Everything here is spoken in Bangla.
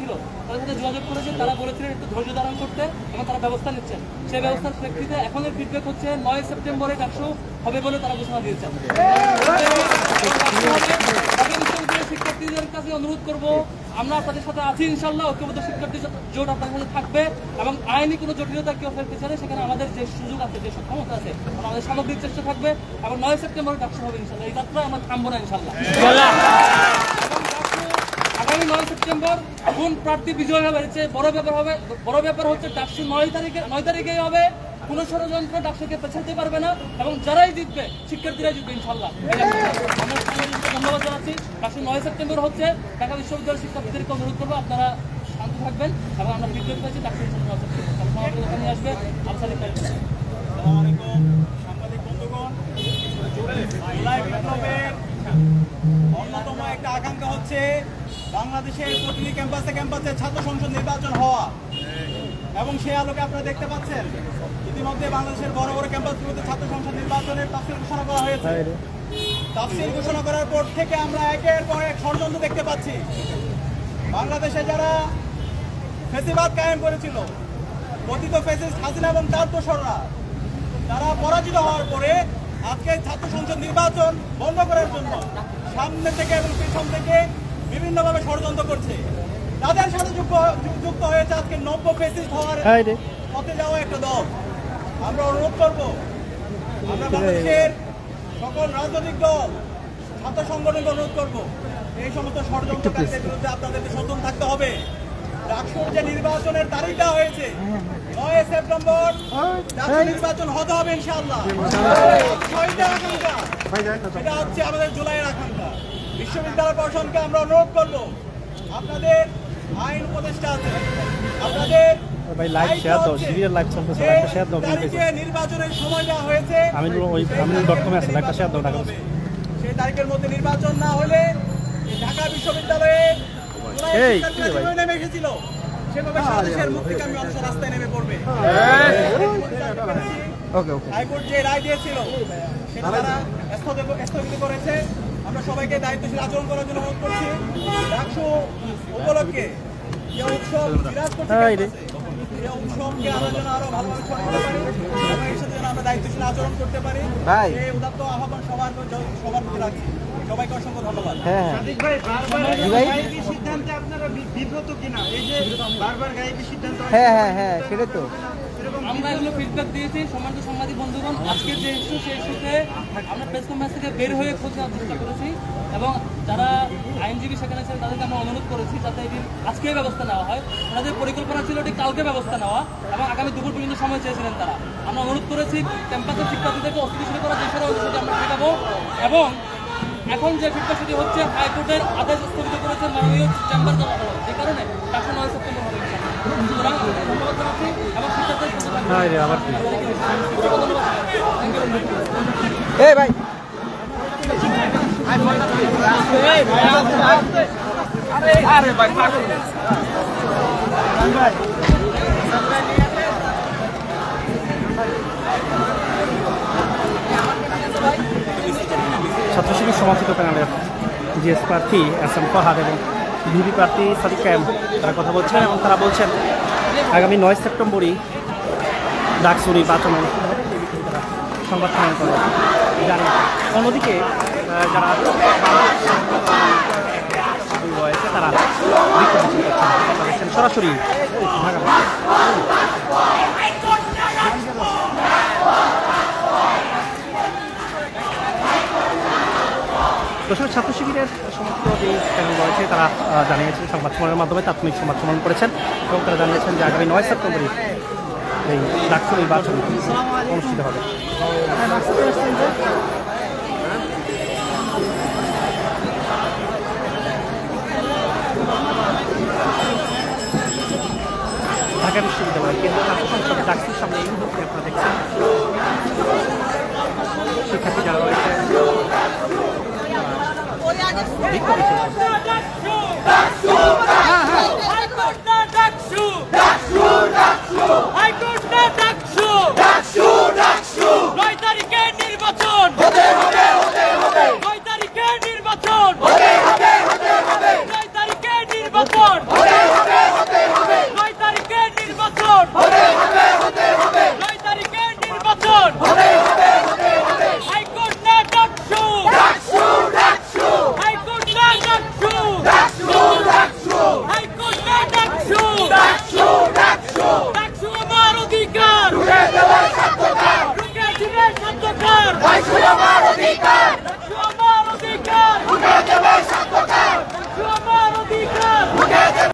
ছিল তাদের সাথে যোগাযোগ করেছে, তারা বলেছিলেন একটু ধৈর্য ধারণ করতে এবং তারা ব্যবস্থা নিচ্ছেন। সেই ব্যবস্থার প্রেক্ষিতে এখনের ফিডব্যাক হচ্ছে 9 সেপ্টেম্বরে ডাকসু হবে বলে তারা ঘোষণা দিয়েছেন। শিক্ষার্থীদের কাছে অনুরোধ করবো, আমরা আপনাদের সাথে আছি ইনশাল্লাহ, ঐক্যবদ্ধ শিক্ষার্থী জোট আপনাদের সাথে থাকবে এবং আইনি কোনো জটিলতা কেউ ফেলতে চাইলে সেখানে আমাদের যে সুযোগ আছে, যে সক্ষমতা আছে, আমাদের সামগ্রিক চেষ্টা থাকবে এবং 9 সেপ্টেম্বরে ডাকসু হবে ইনশাল্লাহ। এই যাত্রায় আমরা থামবো না ইনশাল্লাহ। আগামী 9 সেপ্টেম্বর কোন প্রার্থী বিজয় হবে বড় ব্যাপার হচ্ছে ডাকসু 9 তারিখেই হবে। কোন ষড়যন্ত্র ডাকসুকে পেছাতে পারবে না এবং যারাই জিতবে শিক্ষার্থীরাই জিতবে ইনশাল্লাহ। ধন্যবাদ জানাচ্ছি। ডাকসু 9 সেপ্টেম্বর হচ্ছে। ঢাকা বিশ্ববিদ্যালয়ের শিক্ষার্থীদেরকে অনুরোধ করবো আপনারা শান্ত থাকবেন এবং আমরা ফিডব্যাক পেয়েছি ডাকসু 9 সেপ্টেম্বর ওখানে আসবে। সাংবাদিক বন্ধুগণ, জুলাই বিপ্লবের অন্যতম একটা আকাঙ্ক্ষা হচ্ছে বাংলাদেশের প্রতিটি ক্যাম্পাসে ক্যাম্পাসে ছাত্র সংসদ নির্বাচন হওয়া এবং সেই আলোকে আপনারা দেখতে পাচ্ছেন ইতিমধ্যে বাংলাদেশের বড় বড় ক্যাম্পাসগুলোতে ছাত্র সংসদ নির্বাচনের তাফসীর ঘোষণা করা হয়েছে। তাফসীর ঘোষণা করার পর থেকে আমরা একের পর এক ষড়যন্ত্র দেখতে পাচ্ছি। বাংলাদেশে যারা ফ্যাসিবাদ কায়েম করেছিল, পতিত ফ্যাসিস্ট হাসিনা এবং তার দোসররা, তারা পরাজিত হওয়ার পরে আজকে ছাত্র সংসদ নির্বাচন বন্ধ করার জন্য সামনে থেকে এবং পেছন থেকে বিভিন্নভাবে ষড়যন্ত্র করছে। তাদের সাথে যুক্ত হয়েছে আজকে নব্য ফ্যাসিস্ট হওয়ার পথে যাওয়া একটা দল। আমরা অনুরোধ করব, আমরা বাংলাদেশের সকল রাজনৈতিক দল, ছাত্র সংগঠনকে অনুরোধ করব, এই সমস্ত ষড়যন্ত্রকারীদের বিরুদ্ধে আপনাদেরকে সচেতন থাকতে হবে। ডাকসুর যে নির্বাচনের তারিখটা হয়েছে 9 সেপ্টেম্বর, ডাকসু নির্বাচন হতে হবে ইনশাআল্লাহ। এটা হচ্ছে আমাদের জুলাইয়ের আকাঙ্ক্ষা। বিশ্ববিদ্যালয় প্রশাসনকে আমরা অনুরোধ করব, আপনাদের আইন উপদেষ্টা আছে, আপনাদের নির্বাচনের সময় দেওয়া হয়েছে সেই তারিখের মধ্যে নির্বাচন না হলে ঢাকা বিশ্ববিদ্যালয়ে নেমে এসেছিল সেভাবে সাদেশের মুক্তিকামী অংশ রাস্তায় নেমে পড়বে। হাইকোর্ট যে রায় দিয়েছিল সেটা তারা স্থগিত করেছে। আমরা সবাইকে দায়িত্বশীল আচরণ করার জন্য অনুরোধ করছি। ডাকসু উপলক্ষে যে উৎসব বিরাজ করছে, সেই উৎসবকে আমরা যেন আরো ভালোভাবে ছড়াতে পারি এবং এর সাথে যেন আমরা দায়িত্বশীল আচরণ করতে পারি, এই উদাত্ত আহ্বান সবার প্রতি রাখছি। সবাইকে অসংখ্য ধন্যবাদ। সিদ্ধান্তে আপনারা বিব্রত কিনা? এই যে বারবার গায়েবী সিদ্ধান্ত, সেটা তো আমরা এগুলো ফিডব্যাক দিয়েছি। সম্মানিত সাংবাদিক বন্ধুগণ, আজকে যে ইস্যু, সেই ইস্যুতে আমরা প্রেস কনফারেন্স থেকে বের হয়ে খোঁজ নেওয়ার চেষ্টা করেছি এবং যারা আইনজীবী সেখানে ছিলেন তাদেরকে আমরা অনুরোধ করেছি যাতে এদিন আজকে ব্যবস্থা নেওয়া হয়। ওনাদের পরিকল্পনা ছিল এটি কালকে ব্যবস্থা নেওয়া এবং আগামী দুপুর পর্যন্ত সময় চেয়েছিলেন তারা। আমরা অনুরোধ করেছি ক্যাম্পাসের শিক্ষার্থীদেরকে অস্থিতিশীল করার যে সেটি আমরা শেখাবো এবং এখন যে ফিডব্যাক সেটি হচ্ছে হাইকোর্টের আদেশ স্থগিত করেছে মাননীয় চেম্বার আদালত, যে কারণে ডাকসু 9 সেপ্টেম্বর হবে। সুতরাং ধন্যবাদ জানাচ্ছি এবং ছাত্রশিবির সমর্থিত প্যানেলের জিএস প্রার্থী এস.এম. ফাহাদ এবং ভিভি প্রার্থী সাদিক কায়েম তারা কথা বলছেন এবং তারা বলছেন আগামী 9 সেপ্টেম্বরই ডাকসু নির্বাচন অনুষ্ঠিত হবে, সংবাদ সম্মেলন করে জানেন। অন্যদিকে যারা রয়েছে তারা সরাসরি দর্শক ছাত্র শিবিরের সমস্ত যে প্যানেল রয়েছে তারা জানিয়েছেন সংবাদ সম্মেলনের মাধ্যমে তাৎক্ষণিক সংবাদ সম্মেলন করেছেন এবং তারা জানিয়েছেন যে আগামী 9 সেপ্টেম্বরই এই ডাকসু নির্বাচন অনুষ্ঠিত হবে। ঢাকা বিশ্ববিদ্যালয় কেন্দ্রীয় ছাত্র সংসদ ডাকসুর সামনে এই মুহূর্তে আপনারা দেখছেন শিক্ষার্থী যারা রয়েছে নির্বাচন অন্ধকার